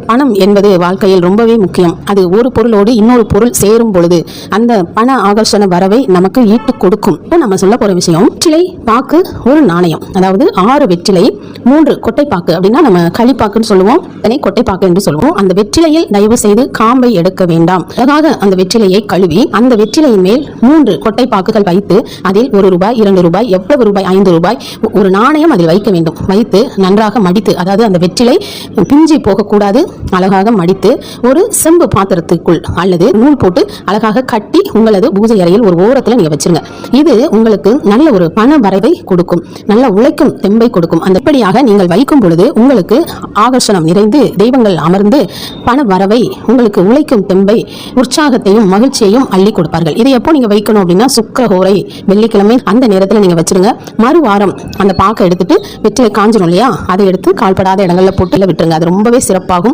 பணம் என்பது வாழ்க்கையில் ரொம்பவே முக்கியம். அது ஒரு பொருளோடு இன்னொரு பொருள் சேரும் பொழுது அந்த பண ஆகர்ஷண வரவை நமக்கு ஈட்டு கொடுக்கும். இப்போ நம்ம சொல்ல போற விஷயம், வெற்றிலை பாக்கு ஒரு நாணயம். அதாவது 6 வெற்றிலை 3 கொட்டைப்பாக்கு அப்படின்னா நம்ம களிப்பாக்குன்னு சொல்லுவோம், கொட்டைப்பாக்கு என்று சொல்லுவோம். அந்த வெற்றிலையில் தயவு செய்து காம்பை எடுக்க வேண்டாம். அழகாக அந்த வெற்றிலையை கழுவி அந்த வெற்றிலையின் மேல் 3 கொட்டைப்பாக்குகள் வைத்து அதில் ₹1, ₹2, எவ்வளவு ரூபாய், ₹5 ஒரு நாணயம் அதில் வைக்க வேண்டும். வைத்து நன்றாக மடித்து, அதாவது அந்த வெற்றிலை பிஞ்சி போகக்கூடாது, அழகாக மடித்து ஒரு செம்பு பாத்திரத்துக்குள் அல்லது நூல் போட்டு அழகாக கட்டி உங்களது பூஜை அறையில் ஒரு ஓரத்தில் நீங்க வச்சிருங்க. இது உங்களுக்கு நல்ல ஒரு பண வரவை கொடுக்கும், நல்ல உழைக்கும் தெம்பை கொடுக்கும். அந்த இப்படியாக நீங்கள் வைக்கும் பொழுது உங்களுக்கு ஆகர்ஷணம் நிறைந்து தெய்வங்கள் அமர்ந்து பண வரவை, உங்களுக்கு உழைக்கும் தெம்பை, உற்சாகத்தையும் மகிழ்ச்சியையும் அள்ளி கொடுப்பார்கள். இதை எப்போ நீங்க வைக்கணும் அப்படின்னா சுக்கிரஹோரை வெள்ளிக்கிழமை அந்த நேரத்தில் நீங்க வச்சிருங்க. மறுவாரம் அந்த பாக்கை எடுத்துட்டு வெற்றிலை காஞ்சிரும் இல்லையா, அதை எடுத்து கால்படாத இடங்கள்ல போட்டு விட்டுருங்க. அது ரொம்பவே சிறப்பாகும்.